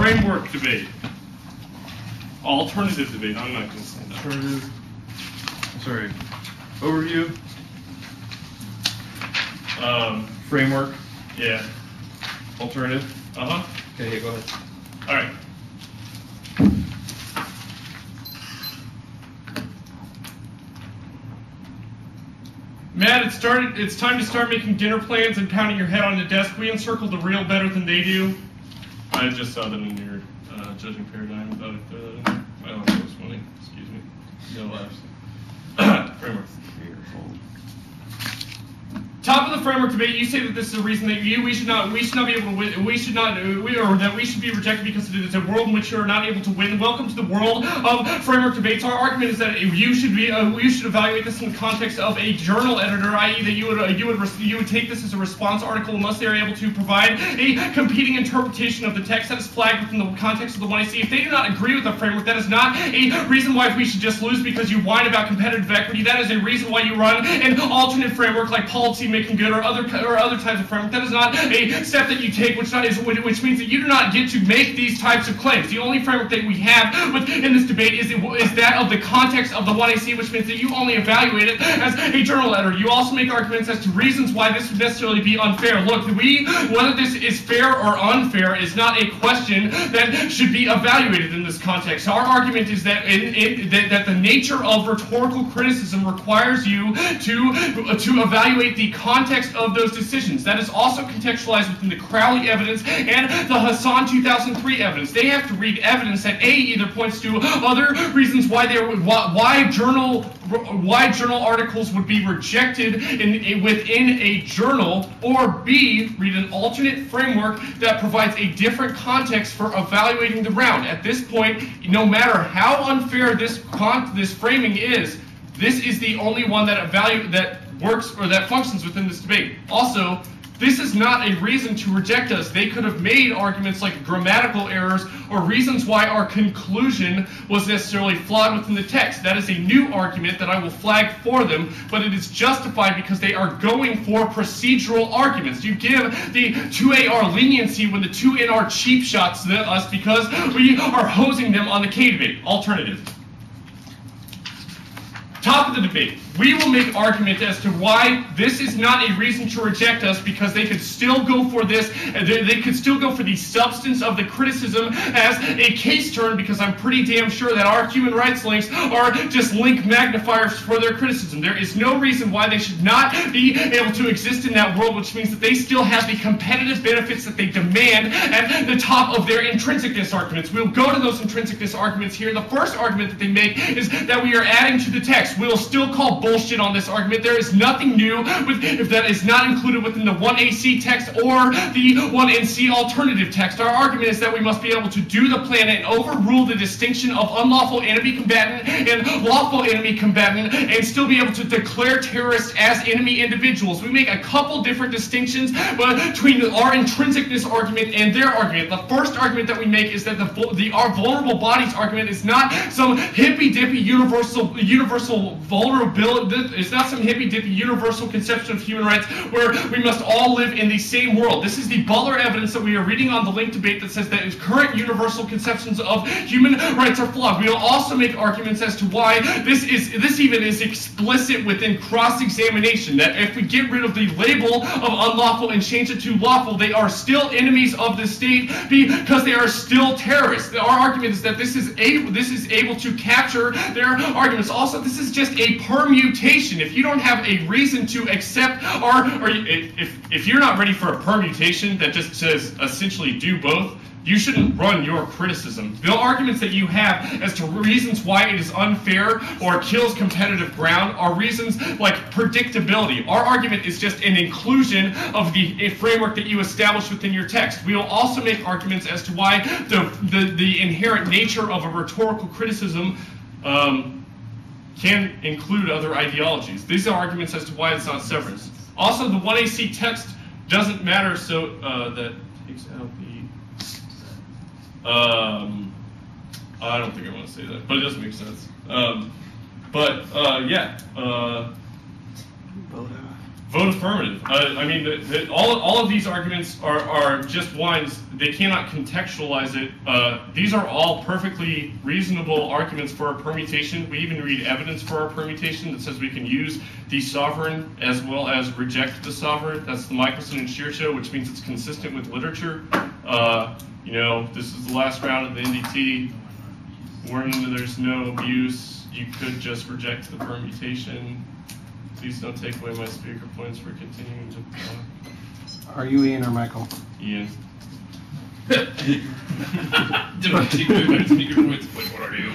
framework debate. Alternative debate. I'm not going to say that. Alternative. Sorry. Overview. Framework. Yeah. Alternative. Okay, yeah, go ahead. All right. Matt, it's time to start making dinner plans and pounding your head on the desk. We encircle the real better than they do. I just saw that in your judging paradigm. Thought I'd throw that in there. I don't know if it was funny. Excuse me. No laughs. Framework. Top of the framework debate, you say that this is a reason that we should not be able to win, that we should be rejected because it's a world in which you are not able to win. Welcome to the world of framework debates. Our argument is that you should evaluate this in the context of a journal editor, i.e., that you would take this as a response article unless they are able to provide a competing interpretation of the text that is flagged within the context of the 1AC. If they do not agree with the framework, that is not a reason why we should just lose because you whine about competitive equity. That is a reason why you run an alternate framework like policy making good or other types of framework. That is not a step that you take, which means that you do not get to make these types of claims. The only framework that we have in this debate is that of the context of the 1AC, which means that you only evaluate it as a journal editor. You also make arguments as to reasons why this would necessarily be unfair. Look, whether this is fair or unfair is not a question that should be evaluated in this context. Our argument is that that the nature of rhetorical criticism requires you to evaluate the context of those decisions. That is also contextualized within the Crowley evidence and the Hassan 2003 evidence. They have to read evidence that A, either points to other reasons why journal articles would be rejected within a journal, or B, read an alternate framework that provides a different context for evaluating the round. At this point, no matter how unfair this framing is, this is the only one that works or that functions within this debate. Also, this is not a reason to reject us. They could have made arguments like grammatical errors or reasons why our conclusion was necessarily flawed within the text. That is a new argument that I will flag for them, but it is justified because they are going for procedural arguments. You give the 2AR leniency when the 2NR cheap shots us because we are hosing them on the K debate. Alternative. Top of the debate. We will make argument as to why this is not a reason to reject us because they could still go for this, they could still go for the substance of the criticism as a case turn, because I'm pretty damn sure that our human rights links are just link magnifiers for their criticism. There is no reason why they should not be able to exist in that world, which means that they still have the competitive benefits that they demand at the top of their intrinsicness arguments. We'll go to those intrinsicness arguments here. The first argument that they make is that we are adding to the text. We'll still call bullshit on this argument. There is nothing new if that is not included within the 1AC text or the 1NC alternative text. Our argument is that we must be able to do the plan and overrule the distinction of unlawful enemy combatant and lawful enemy combatant and still be able to declare terrorists as enemy individuals. We make a couple different distinctions between our intrinsicness argument and their argument. The first argument that we make is that our vulnerable bodies argument is not some hippy-dippy universal vulnerability. It's not some hippy-dippy universal conception of human rights where we must all live in the same world. This is the Butler evidence that we are reading on the link debate that says that current universal conceptions of human rights are flawed. We will also make arguments as to why this even is explicit within cross-examination, that if we get rid of the label of unlawful and change it to lawful, they are still enemies of the state because they are still terrorists. Our argument is that this is able to capture their arguments. Also, this is just a permutation. If you don't have a reason to accept if you're not ready for a permutation that just says essentially do both, you shouldn't run your criticism. The arguments that you have as to reasons why it is unfair or kills competitive ground are reasons like predictability. Our argument is just an inclusion of the framework that you establish within your text. We will also make arguments as to why the inherent nature of a rhetorical criticism can include other ideologies. These are arguments as to why it's not severance. Also, the 1AC text doesn't matter, so that takes out the... I don't think I want to say that, but it does make sense. Yeah. Vote affirmative. I mean, all of these arguments are just ones. They cannot contextualize it. These are all perfectly reasonable arguments for a permutation. We even read evidence for our permutation that says we can use the sovereign as well as reject the sovereign. That's the Michelson and Schircho, which means it's consistent with literature. You know, this is the last round of the NDT. When there's no abuse, you could just reject the permutation. Please don't take away my speaker points for continuing to talk. Are you Ian or Michael? Ian. Don't take away my speaker points. Like, what are you?